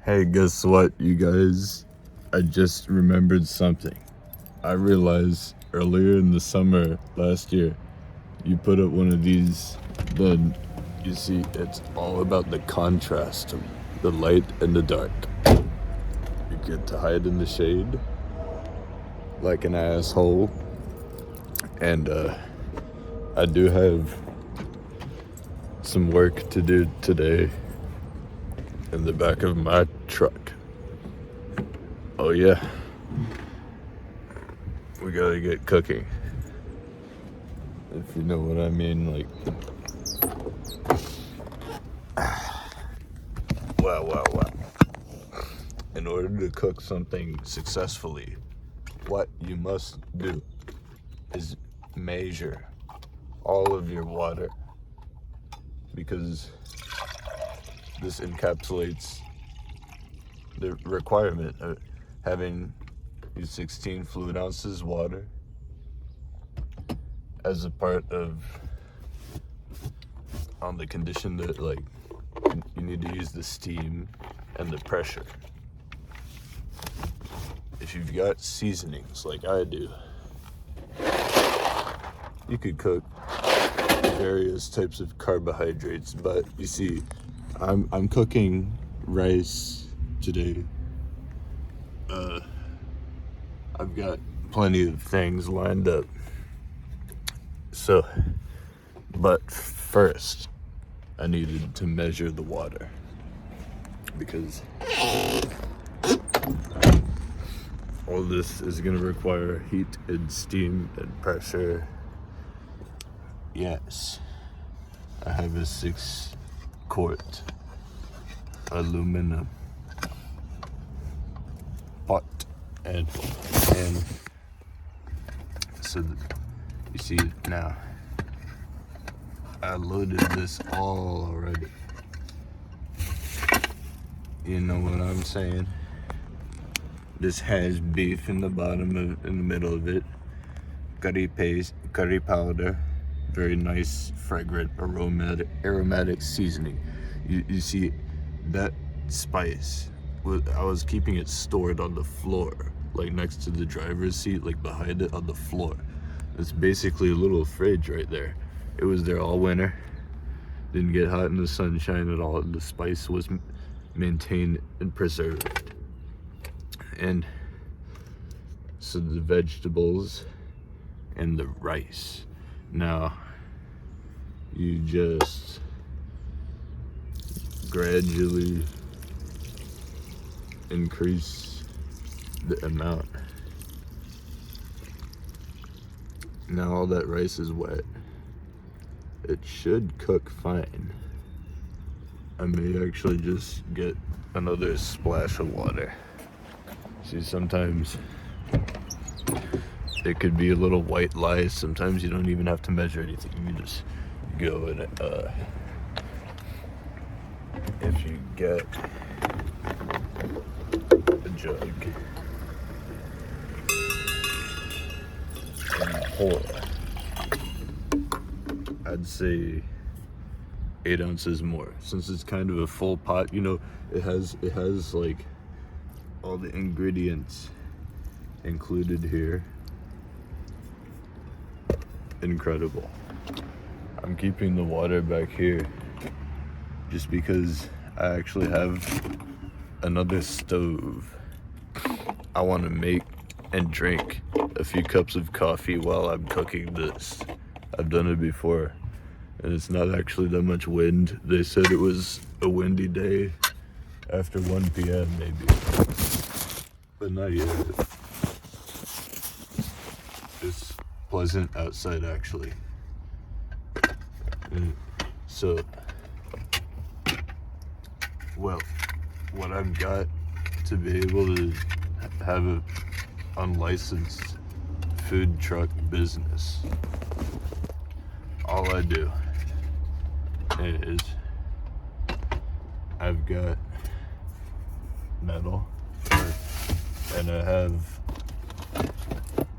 Hey, guess what, you guys? I just remembered something. I realized earlier in the summer last year, you put up one of these, then you see it's all about the contrast, the light and the dark. You get to hide in the shade like an asshole. And I do have some work to do today in the back of my truck. Oh yeah, we gotta get cooking, if you know what I mean. Like, wow. In order to cook something successfully, what you must do is measure all of your water, because this encapsulates the requirement of having 16 fluid ounces water as a part of, on the condition that, like, you need to use the steam and the pressure. If you've got seasonings like I do, you could cook various types of carbohydrates, but you see, I'm cooking rice today. I've got plenty of things lined up. So, but first, I needed to measure the water, because all this is going to require heat and steam and pressure. Yes, I have a 6-quart aluminum pot, and so you see now, I loaded this all already. You know what I'm saying? This has beef in the bottom of, in the middle of it, curry paste, curry powder, very nice, fragrant, aromatic seasoning. You see, that spice, I was keeping it stored on the floor, like next to the driver's seat, like behind it on the floor. It's basically a little fridge right there. It was there all winter. Didn't get hot in the sunshine at all. The spice was maintained and preserved. And so the vegetables and the rice. Now, you just gradually increase the amount. Now all that rice is wet. It should cook fine. I may actually just get another splash of water. See, sometimes it could be a little white lie. Sometimes you don't even have to measure anything. You just go and if you get a jug and pour, I'd say 8 ounces more, since it's kind of a full pot. You know, it has like all the ingredients included here. Incredible. I'm keeping the water back here just because I actually have another stove. I want to make and drink a few cups of coffee while I'm cooking this. I've done it before, and it's not actually that much wind. They said it was a windy day after 1 p.m. maybe, but not yet. It's pleasant outside, actually. And so, well, what I've got to be able to have a unlicensed food truck business, all I do is I've got metal, and I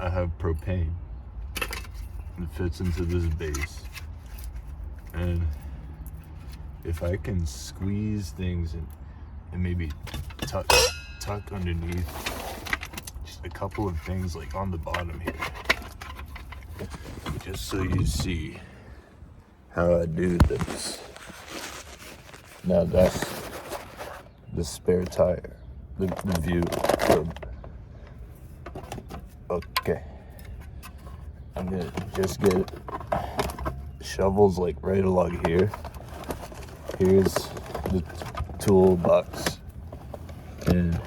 have propane. It fits into this base, and if I can squeeze things and maybe tuck underneath just a couple of things like on the bottom here, just so you see how I do this. Now that's the spare tire, the view of, okay. I'm gonna just get shovels like right along here. Here's the toolbox, and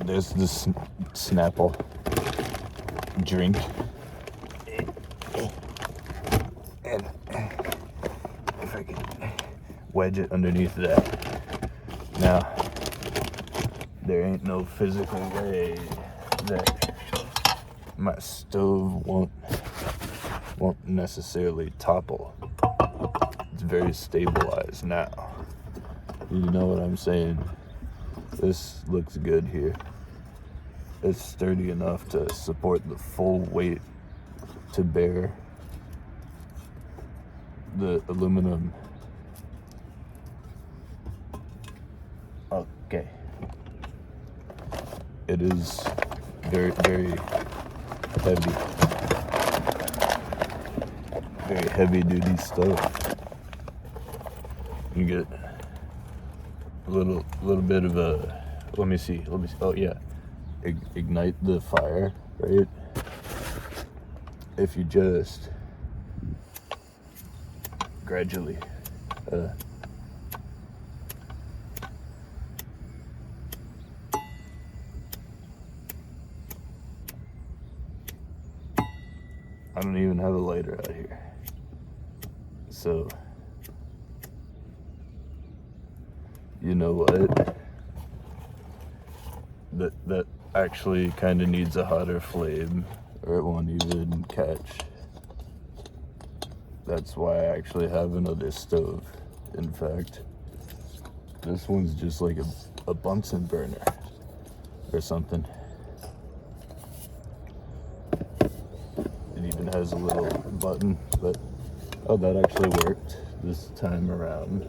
there's the Snapple drink, and if I can wedge it underneath that. Now, there ain't no physical way that my stove won't necessarily topple. It's very stabilized now. You know what I'm saying? This looks good here. It's sturdy enough to support the full weight to bear the aluminum. Okay. It is very, very heavy. Very heavy duty stuff. You get a little bit of a, let me see, oh yeah, ignite the fire, right? If you just gradually I don't even have a lighter out here, so you know what? That actually kind of needs a hotter flame, or it won't even catch. That's why I actually have another stove. In fact, this one's just like a Bunsen burner or something. It even has a little button, but oh, that actually worked this time around.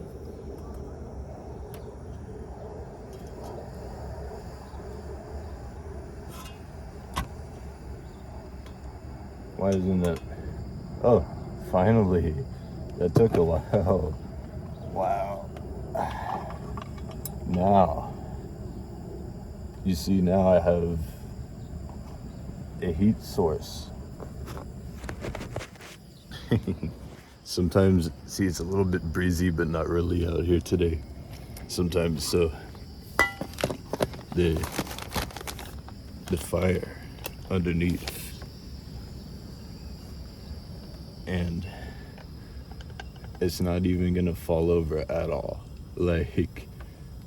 Why isn't it? Oh, finally. That took a while. Wow. Now, you see, now I have a heat source. Sometimes, see, it's a little bit breezy, but not really out here today. Sometimes, so the fire underneath, and it's not even gonna fall over at all. Like,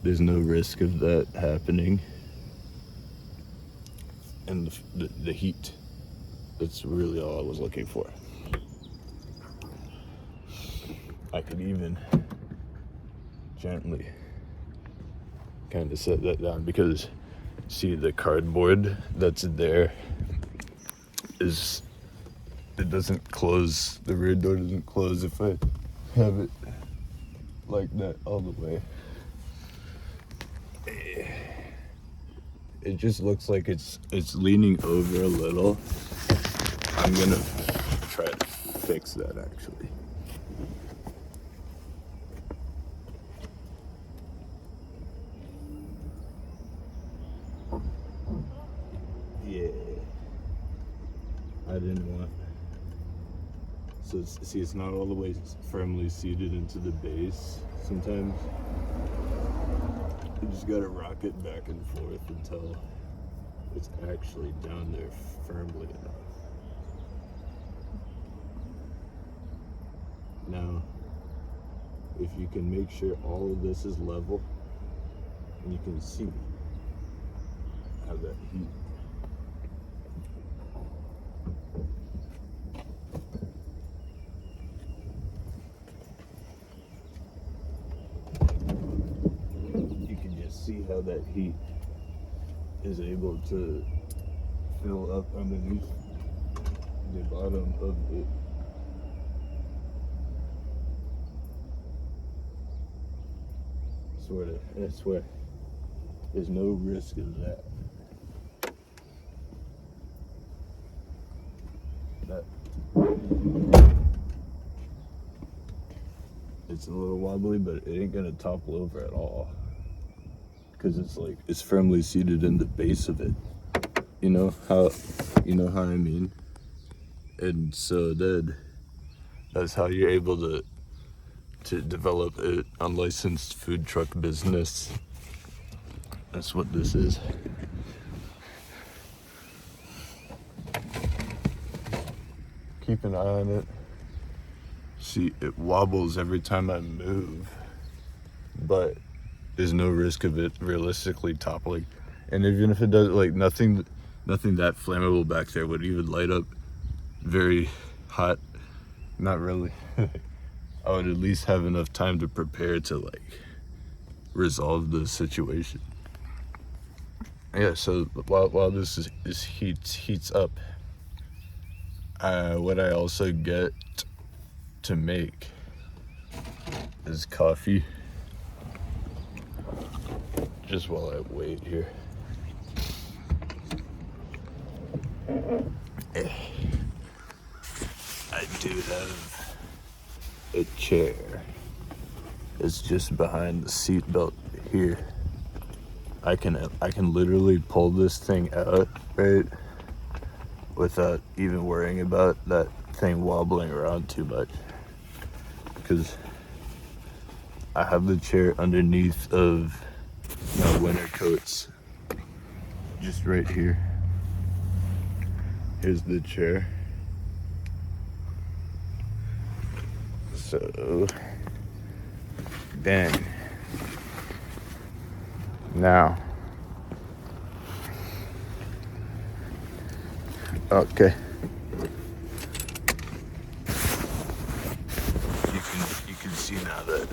there's no risk of that happening. And the heat, that's really all I was looking for. I could even gently kind of set that down, because see, the cardboard that's there is, it doesn't close, the rear door doesn't close if I have it like that all the way. It just looks like it's leaning over a little. I'm gonna try to fix that actually. Yeah, I didn't want. So see, it's not all the way firmly seated into the base. Sometimes you just gotta rock it back and forth until it's actually down there firmly enough. Now, if you can make sure all of this is level, and you can see how that heat see how that heat is able to fill up underneath the bottom of it. I swear. There's no risk of that. It's a little wobbly, but it ain't gonna topple over at all. Because it's firmly seated in the base of it. You know how I mean? And so then that's how you're able to develop an unlicensed food truck business. That's what this is. Keep an eye on it. See, it wobbles every time I move, but there's no risk of it realistically toppling. And even if it does, nothing that flammable back there would even light up very hot. Not really. I would at least have enough time to prepare to resolve the situation. Yeah, so while this heats up, what I also get to make is coffee. Just while I wait here. I do have a chair. It's just behind the seat belt here. I can literally pull this thing out, right, without even worrying about that thing wobbling around too much. Because I have the chair underneath of my winter coats. Just right here. Here's the chair. So, bang. Now. Okay. You can see now that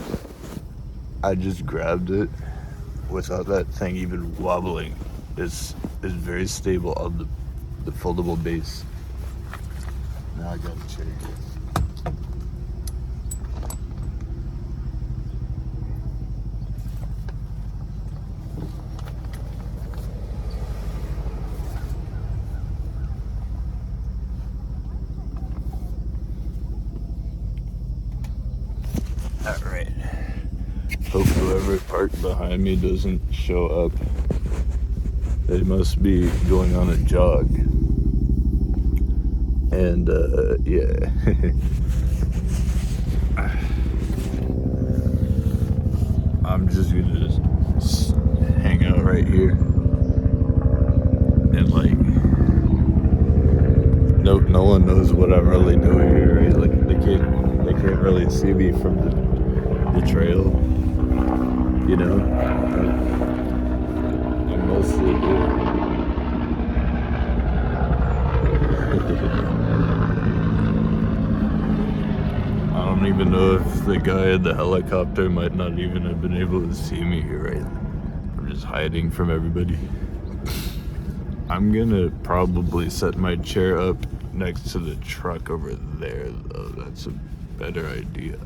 I just grabbed it without that thing even wobbling. It's very stable on the foldable base. Now I got the chair here. Alright. Hope whoever parked behind me doesn't show up. They must be going on a jog. And, yeah. I'm just gonna hang out right here. And, no one knows what I'm really doing here, right? They can't really see me from the trail, you know? I'm mostly here. I don't even know if the guy in the helicopter might not even have been able to see me here, right? I'm just hiding from everybody. I'm gonna probably set my chair up next to the truck over there, though. That's a better idea.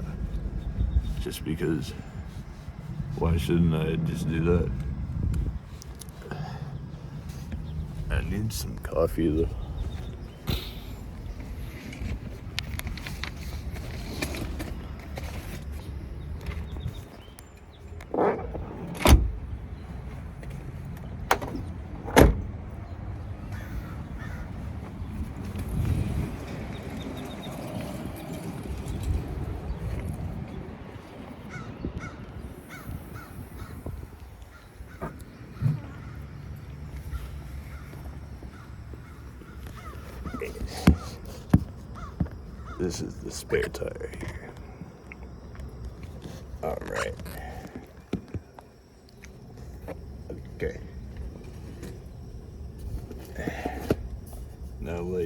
Just because, why shouldn't I just do that? I need some coffee, though. This is the spare tire here. Alright. Okay. Now,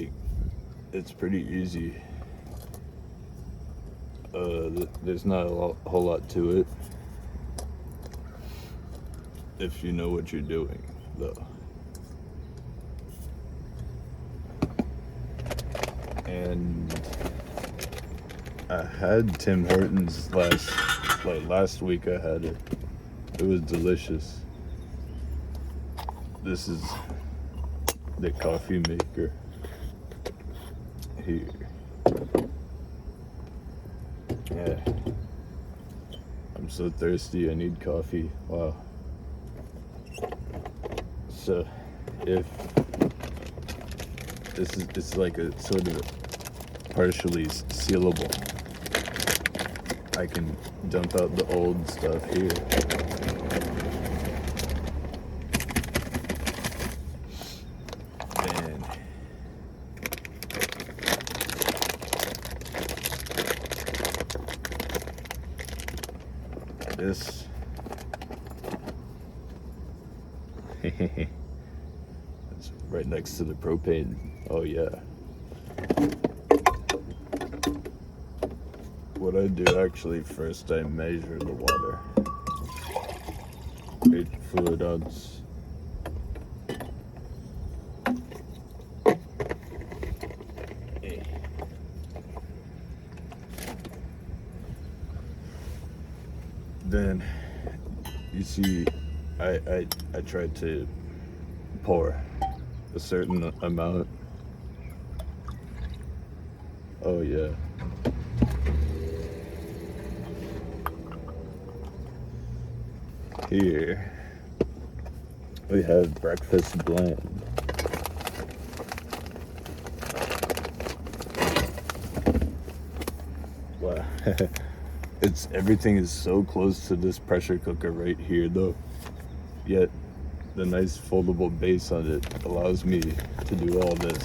it's pretty easy. There's not a whole lot to it. If you know what you're doing, though. And I had Tim Hortons last week. I had it, It was delicious. This is the coffee maker here. Yeah. I'm so thirsty, I need coffee. Wow. So if this is like a sort of partially sealable, I can dump out the old stuff here. And this it's right next to the propane. Oh yeah. What I do actually, first I measure the water. 8 fluid ounce. Then you see I try to pour a certain amount. Oh yeah. Here we have breakfast blend. Wow. Everything is so close to this pressure cooker right here though. Yet the nice foldable base on it allows me to do all this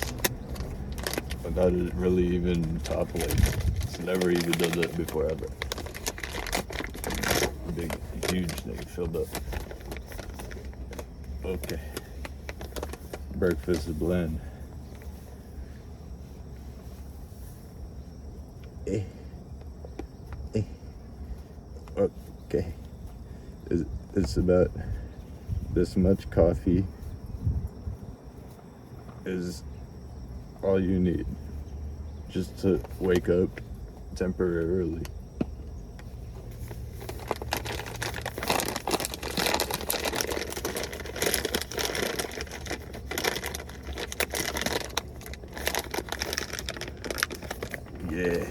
without it really even toppling. It's never even done that before ever. Big, huge thing filled up. Okay. Breakfast blend. Okay. It's about this much coffee is all you need just to wake up temporarily. Yeah.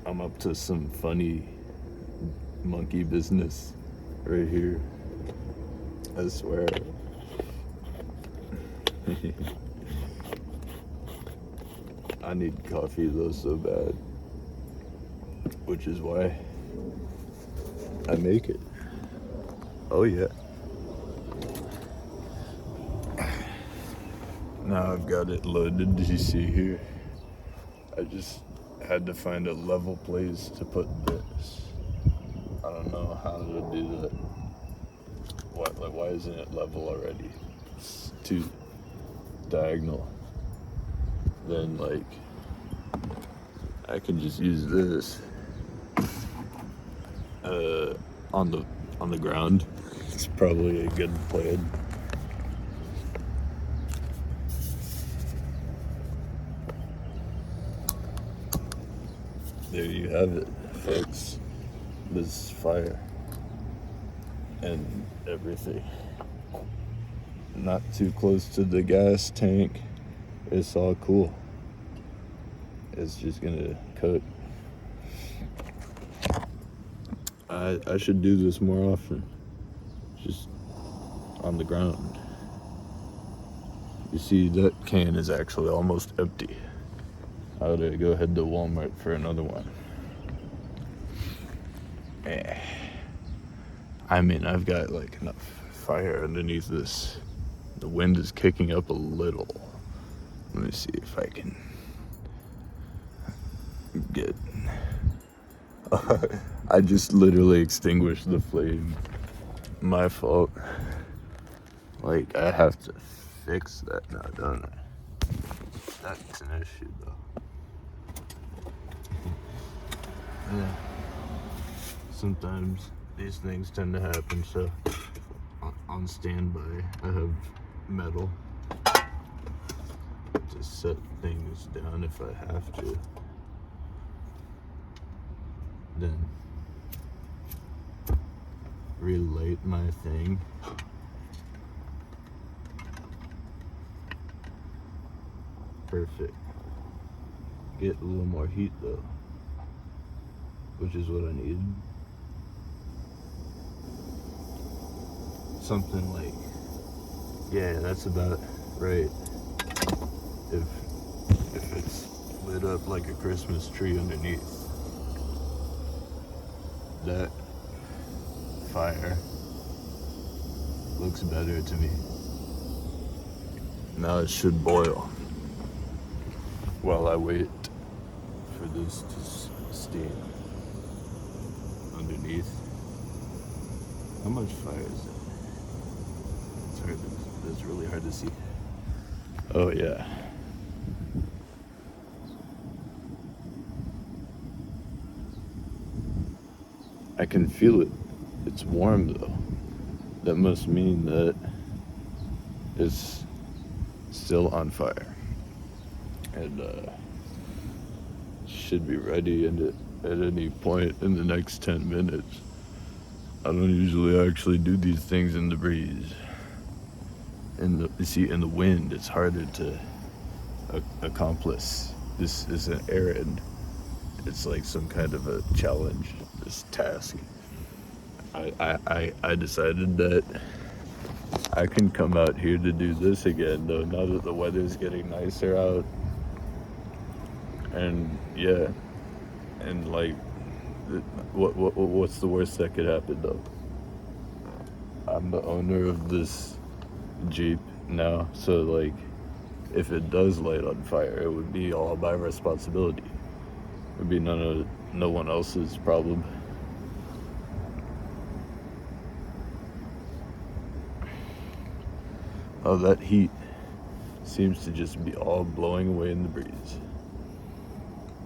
I'm up to some funny monkey business right here. I swear. I need coffee though so bad, which is why I make it. Oh yeah. Now I've got it loaded. Did you see here? I just had to find a level place to put this. I don't know how to do that. Why isn't it level already? It's too diagonal. Then like I can just use this on the ground. It's probably a good plan. There you have it, folks. This fire and everything. Not too close to the gas tank. It's all cool. It's just gonna cook. I should do this more often. Just on the ground. You see, that can is actually almost empty. I ought to go head to Walmart for another one. I mean, I've got like enough fire underneath this. The wind is kicking up a little. Let me see if I can get... I just literally extinguished the flame. My fault. Like, I have to fix that now, don't I? That's an issue, though. Yeah. Sometimes these things tend to happen, so on standby, I have metal to set things down if I have to. Then relight my thing. Perfect. Get a little more heat though, which is what I need. Something like, yeah, that's about right. If it's lit up like a Christmas tree underneath, that fire looks better to me. Now it should boil while I wait for this to steam underneath. How much fire is it? It's really hard to see. Oh yeah. I can feel it. It's warm though. That must mean that it's still on fire. And should be ready at any point in the next 10 minutes. I don't usually actually do these things in the breeze. In the wind, it's harder to accomplish. This is an errand. It's like some kind of a challenge, this task. I decided that I can come out here to do this again, though, now that the weather's getting nicer out. And yeah, and like, what's the worst that could happen, though? I'm the owner of this Jeep now, so like, if it does light on fire, it would be all my responsibility. It would be no one else's problem. Oh, that heat seems to just be all blowing away in the breeze.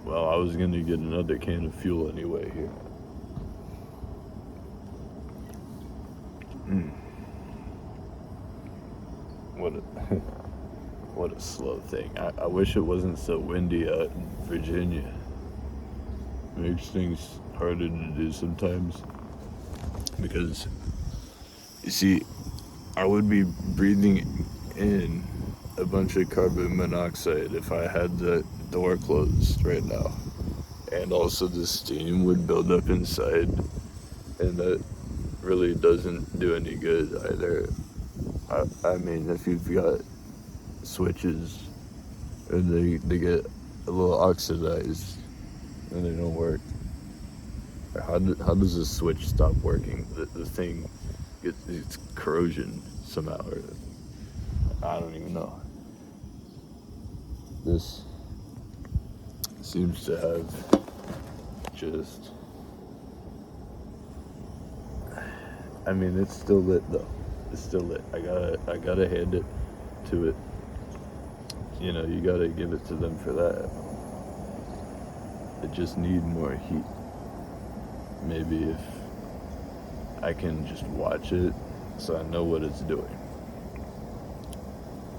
Well, I was gonna get another can of fuel anyway here. What a slow thing. I wish it wasn't so windy out in Virginia. Makes things harder to do sometimes. Because, you see, I would be breathing in a bunch of carbon monoxide if I had the door closed right now. And also the steam would build up inside, and that really doesn't do any good either. I mean, if you've got switches and they get a little oxidized and they don't work, how does the switch stop working? The thing gets corrosion somehow, or I don't even know. This seems to have just, I mean, it's still lit though. It's still lit. I gotta hand it to it. You know, you gotta give it to them for that. It just need more heat. Maybe if I can just watch it so I know what it's doing,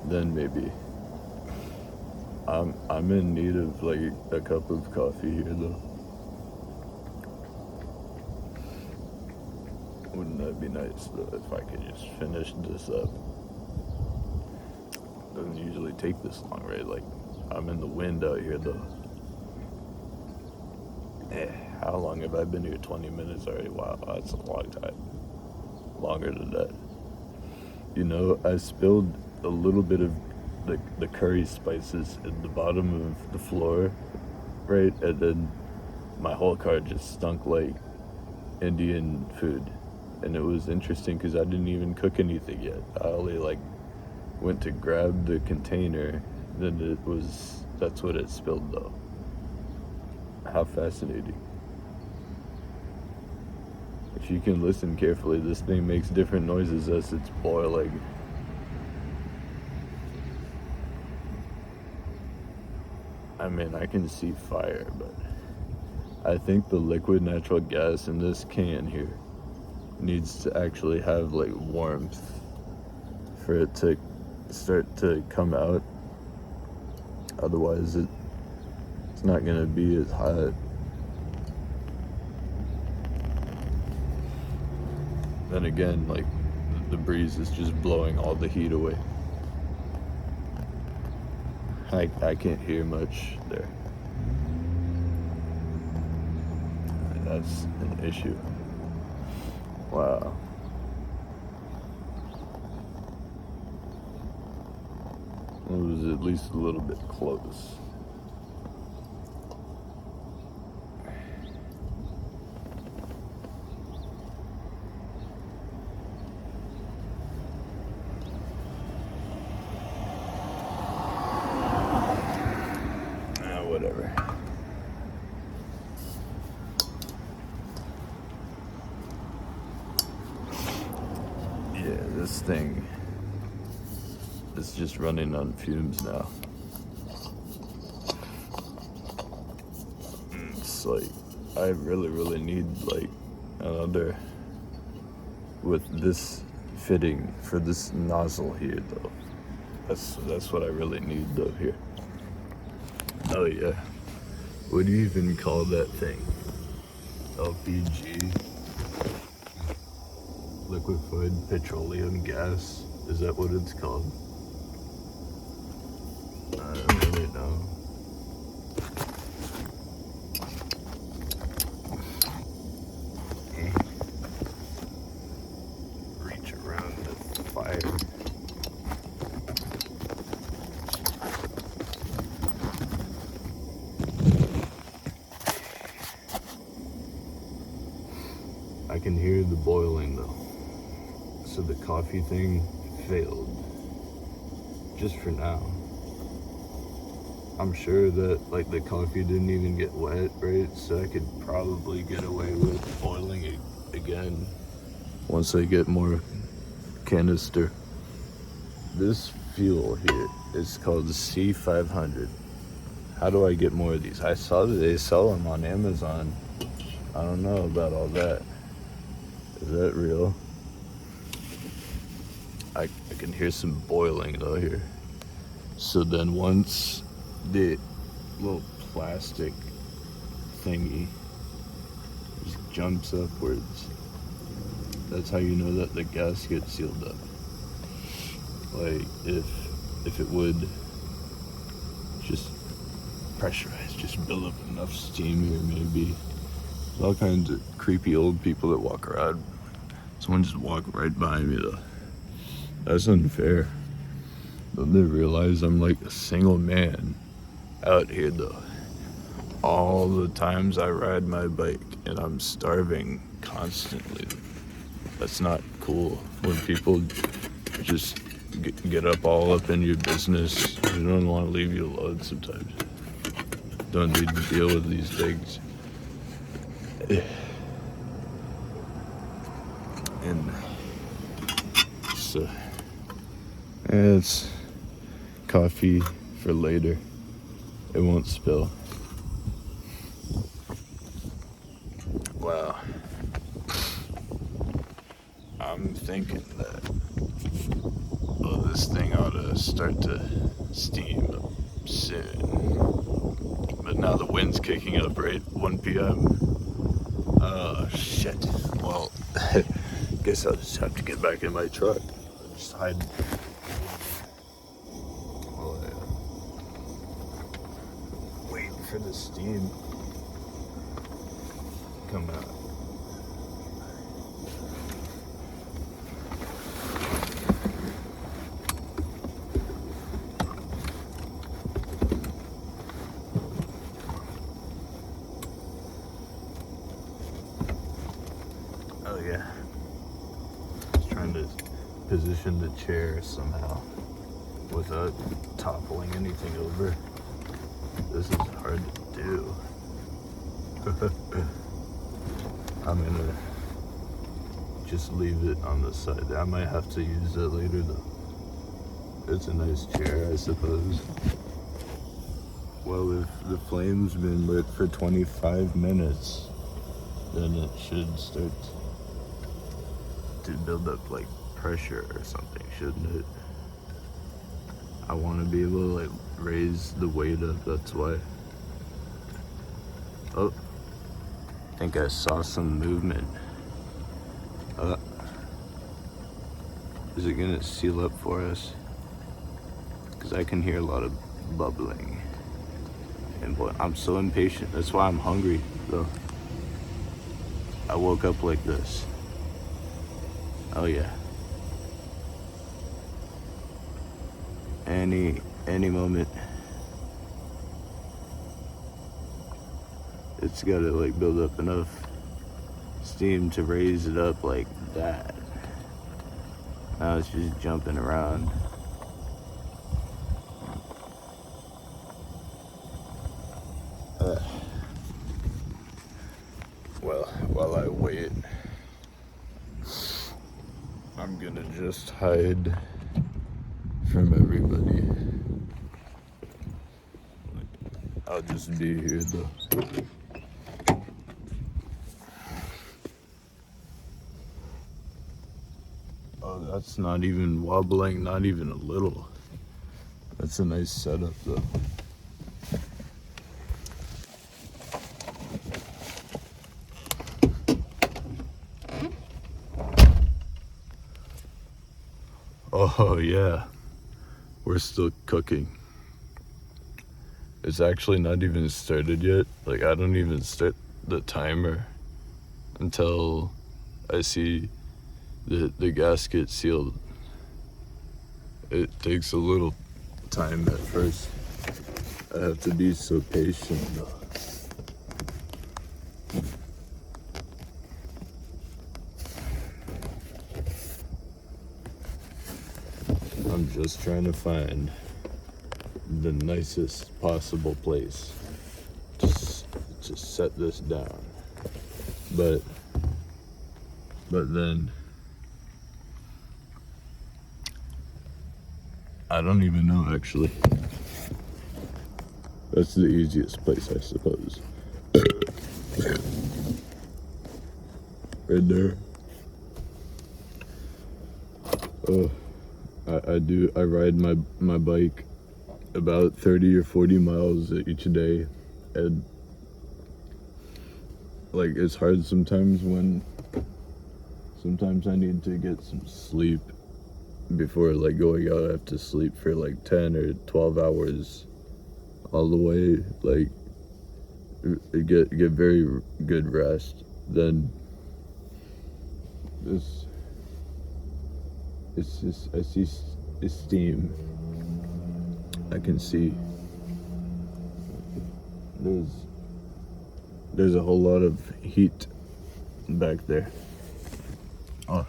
then maybe. I'm in need of like a cup of coffee here though. Wouldn't that be nice though if I could just finish this up? Doesn't usually take this long, right? Like, I'm in the wind out here though. How long have I been here? 20 minutes already? Wow, that's a long time. Longer than that. You know, I spilled a little bit of the curry spices at the bottom of the floor, right? And then my whole car just stunk like Indian food. And it was interesting because I didn't even cook anything yet. I only like went to grab the container, then that's what it spilled though. How fascinating. If you can listen carefully, this thing makes different noises as it's boiling. I mean, I can see fire, but I think the liquid natural gas in this can here needs to actually have like warmth for it to start to come out. Otherwise it's not gonna be as hot. then again, like, the breeze is just blowing all the heat away. I can't hear much there. That's an issue. Wow. It was at least a little bit close. Whatever. Yeah, this thing is just running on fumes now. It's like, I really need like another with this fitting for this nozzle here though. That's what I really need though here. Oh yeah. What do you even call that thing? LPG? Liquefied petroleum gas? Is that what it's called? I don't really know. Reach around the fire. I can hear the boiling though. So the coffee thing failed. Just for now. I'm sure that like the coffee didn't even get wet, right? So I could probably get away with boiling it again once I get more canister. This fuel here is called C500. How do I get more of these? I saw that they sell them on Amazon. I don't know about all that. Is that real? I can hear some boiling though here. So then once the little plastic thingy just jumps upwards, that's how you know that the gas gets sealed up. Like if it would just pressurize, just build up enough steam here maybe. There's all kinds of creepy old people that walk around. Someone just walked right behind me though. That's unfair. Don't they realize I'm like a single man out here though? All the times I ride my bike and I'm starving constantly. That's not cool. When people just get all up in your business, you don't want to leave you alone sometimes. Don't need to deal with these things. And so it's coffee for later. It won't spill. Wow. I'm thinking that this thing ought to start to steam soon. But now the wind's kicking up, right? 1 p.m. Oh, shit. Well, guess I'll just have to get back in my truck. Just hide. Oh, yeah. Wait for the steam to come out. Oh yeah. Just trying to position the chair somehow without toppling anything over. This is hard to do. I'm gonna just leave it on the side. I might have to use that later though. It's a nice chair, I suppose. Well, if the flame's been lit for 25 minutes, then it should start to build up like pressure or something, shouldn't it? I want to be able to like raise the weight up, that's why. Oh, I think I saw some movement. Is it gonna seal up for us? Because I can hear a lot of bubbling. And boy, I'm so impatient. That's why I'm hungry, though. I woke up like this. Oh yeah. Any moment. It's gotta like build up enough steam to raise it up like that. Now it's just jumping around. Well, while I wait, I'm gonna just hide from everybody. I'll just be here though. Oh, that's not even wobbling, not even a little. That's a nice setup though. Oh yeah, we're still cooking. It's actually not even started yet. Like, I don't even start the timer until I see the gasket sealed. It takes a little time at first. I have to be so patient though. I'm just trying to find the nicest possible place to set this down. But then I don't even know actually. That's the easiest place, I suppose. Right there. Oh, I ride my bike about 30 or 40 miles each day, and like it's hard sometimes I need to get some sleep before like going out. I have to sleep for like 10 or 12 hours all the way, like get very good rest. Then it's just, I see steam. I can see there's a whole lot of heat back there. Oh,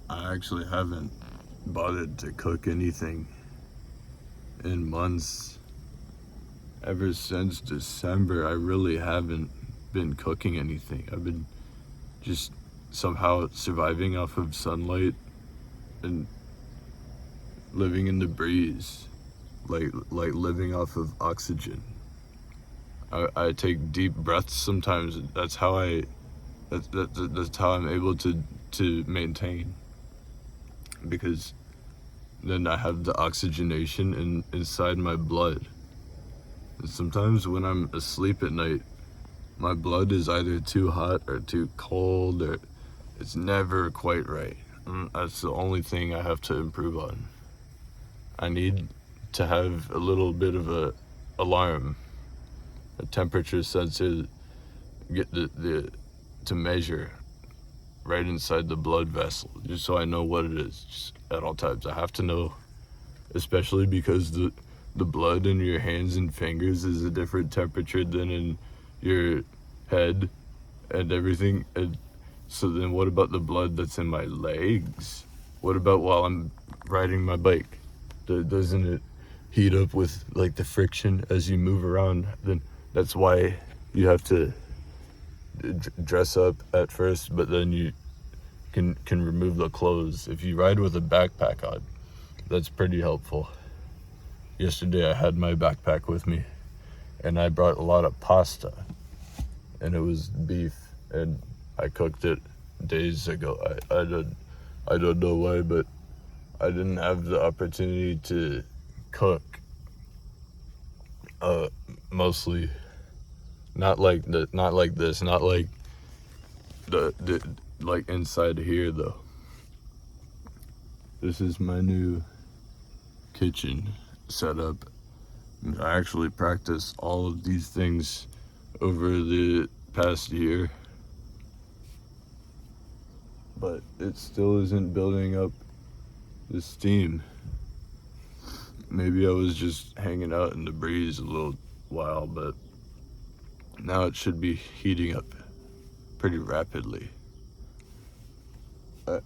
I actually haven't bothered to cook anything in months. Ever since December, I really haven't been cooking anything. I've been just somehow surviving off of sunlight and living in the breeze, like living off of oxygen. I take deep breaths sometimes. That's how that's how I'm able to maintain, because then I have the oxygenation inside my blood. And sometimes when I'm asleep at night, my blood is either too hot or too cold, or it's never quite right. That's the only thing I have to improve on. I need to have a little bit of a alarm, a temperature sensor, get to measure right inside the blood vessel, just so I know what it is just at all times. I have to know, especially because the blood in your hands and fingers is a different temperature than in your head and everything. And so then what about the blood that's in my legs? What about while I'm riding my bike? Doesn't it heat up with like the friction as you move around? Then that's why you have to dress up at first, but then you can remove the clothes. If you ride with a backpack on, that's pretty helpful. Yesterday I had my backpack with me, and I brought a lot of pasta, and it was beef, and I cooked it days ago. I don't know why, but I didn't have the opportunity to cook. Mostly, not like this, not like the like inside here though. This is my new kitchen setup. I actually practiced all of these things over the past year, but it still isn't building up the steam. Maybe I was just hanging out in the breeze a little while, but now it should be heating up pretty rapidly. I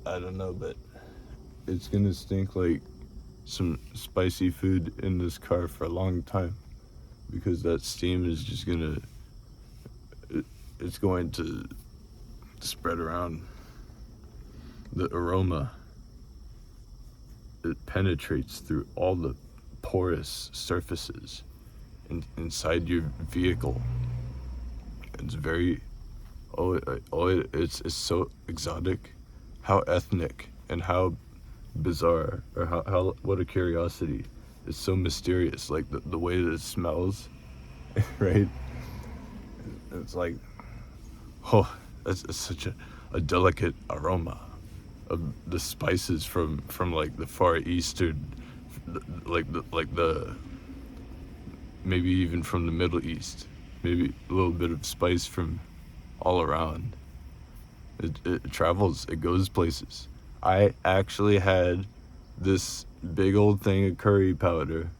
don't know, but it's gonna stink like some spicy food in this car for a long time, because that steam is just gonna, it's going to spread around. The aroma, it penetrates through all the porous surfaces inside your vehicle. It's very, it's so exotic, how ethnic, and how bizarre, or how what a curiosity. It's so mysterious, like the way that it smells, right? It's like, oh, it's such a delicate aroma of the spices from like the Far Eastern, like the maybe even from the Middle East, maybe a little bit of spice from all around. It travels, it goes places. I actually had this big old thing of curry powder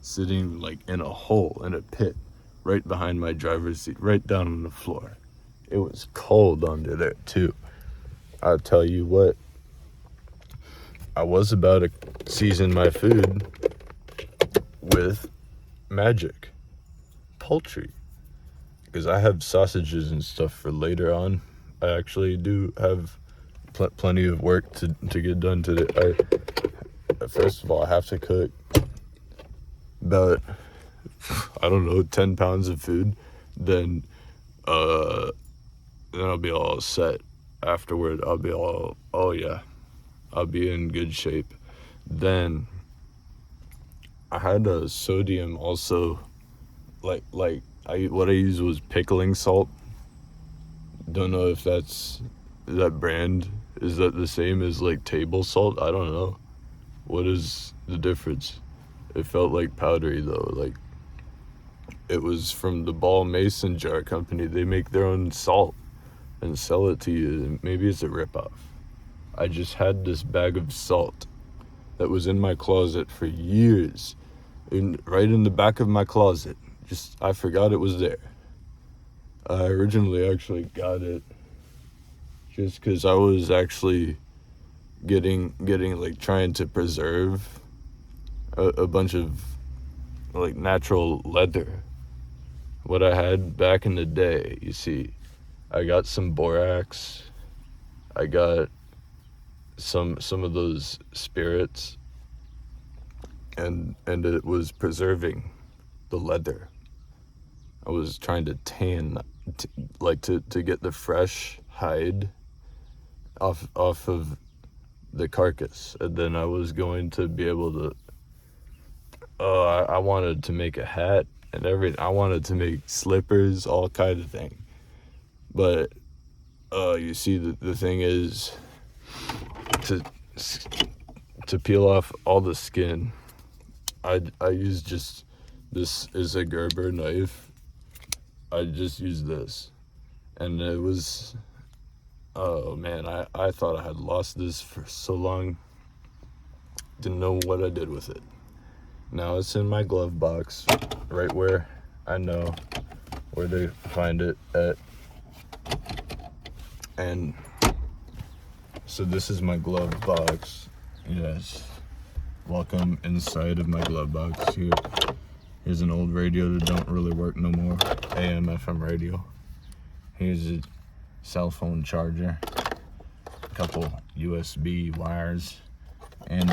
sitting like in a hole, in a pit, right behind my driver's seat, right down on the floor. It was cold under there too. I'll tell you what, I was about to season my food with magic poultry, because I have sausages and stuff for later on. I actually do have plenty of work to get done today. First of all, I have to cook about, I don't know, 10 pounds of food. Then I'll be all set. Afterward, I'll be all, oh yeah, I'll be in good shape. Then I had a sodium also, what I used was pickling salt. Don't know if that brand, is that the same as like table salt? I don't know. What is the difference? It felt like powdery though. Like, it was from the Ball Mason Jar Company. They make their own salt and sell it to you. Maybe it's a ripoff. I just had this bag of salt that was in my closet for years, right in the back of my closet. Just, I forgot it was there. I originally actually got it just because I was actually getting like trying to preserve a bunch of like natural leather. What I had back in the day, you see, I got some borax, I got some of those spirits, and it was preserving the leather. I was trying to tan, to get the fresh hide off of the carcass, and then I was going to be able to, I wanted to make a hat and everything. I wanted to make slippers, all kind of thing. But you see, the thing is to peel off all the skin. I use just, this is a Gerber knife. I just used this, and it was, oh man, I thought I had lost this for so long. Didn't know what I did with it. Now it's in my glove box, right where I know where to find it at. And so this is my glove box. Yes. Welcome inside of my glove box. Here's an old radio that don't really work no more. AM, FM radio. Here's a cell phone charger. A couple USB wires. And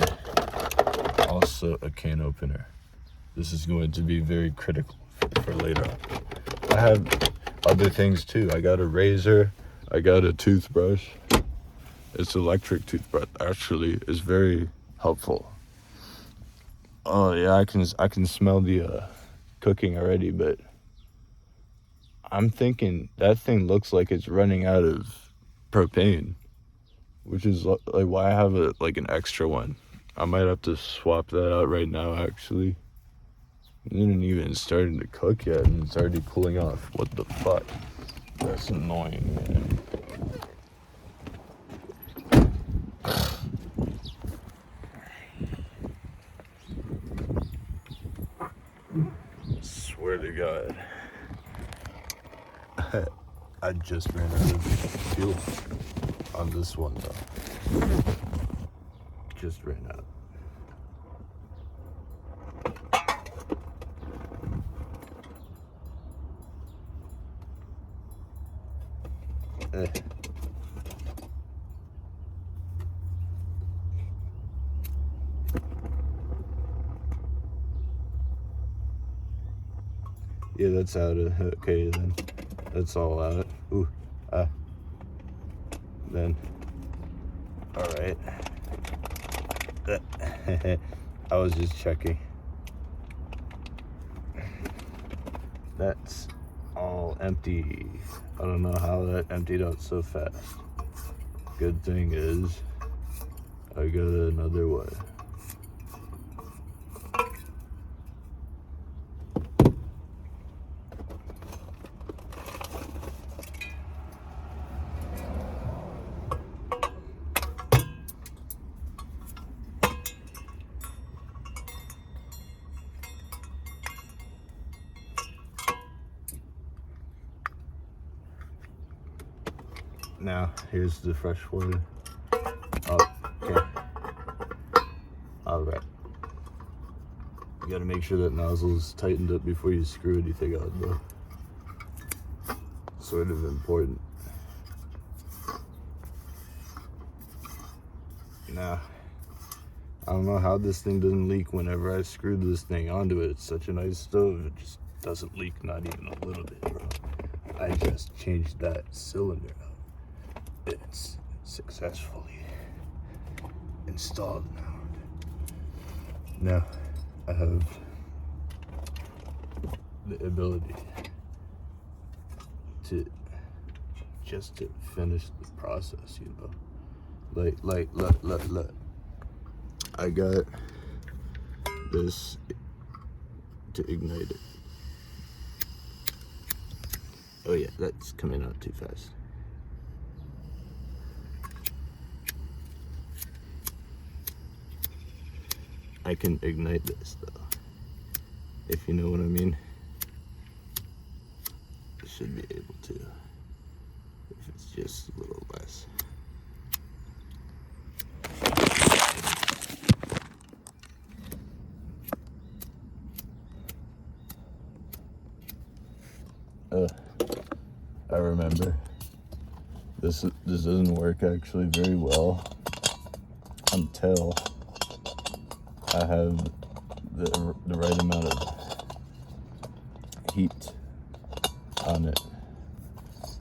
also a can opener. This is going to be very critical for later on. I have other things too. I got a razor. I got a toothbrush. It's electric toothbrush. Actually, it's very helpful. Oh yeah, I can smell the cooking already, but I'm thinking that thing looks like it's running out of propane, which is like why I have an extra one. I might have to swap that out right now, actually. It didn't even started to cook yet, and it's already cooling off. What the fuck? That's annoying, man. Swear to God. I just ran out of fuel on this one, though. Just ran out. Yeah, that's out of, okay then. That's all out. Ooh, then. Alright. I was just checking. That's all empty. I don't know how that emptied out so fast. Good thing is, I got another one. Now, here's the fresh water. Oh, okay. Alright. You gotta make sure that nozzle's tightened up before you screw anything out, though. Sort of important. Now, I don't know how this thing doesn't leak whenever I screwed this thing onto it. It's such a nice stove, it just doesn't leak, not even a little bit, bro. I just changed that cylinder out. It's successfully installed now. Now, I have the ability to finish the process, you know. Look. I got this to ignite it. Oh yeah, that's coming out too fast. I can ignite this though, if you know what I mean. I should be able to, if it's just a little less. I remember. This doesn't work actually very well until I have the right amount of heat on it.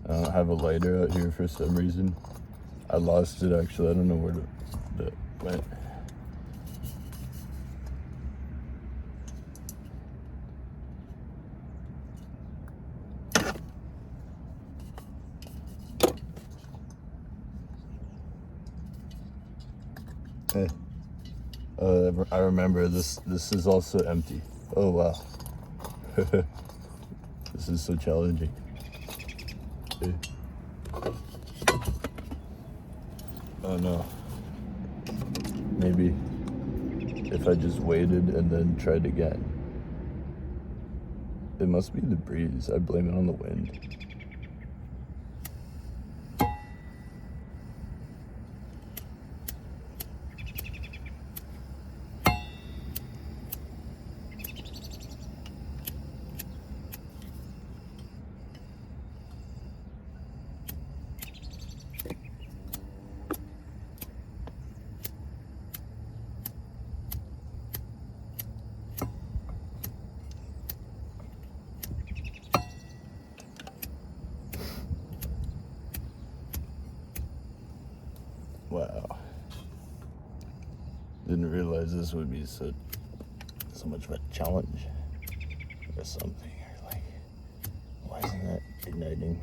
I don't have a lighter out here for some reason. I lost it actually. I don't know where it went. I remember this is also empty. Oh wow. This is so challenging. Oh no. Maybe if I just waited and then tried again. It must be the breeze. I blame it on the wind. Wow. Didn't realize this would be so much of a challenge or something. Like, why isn't that igniting.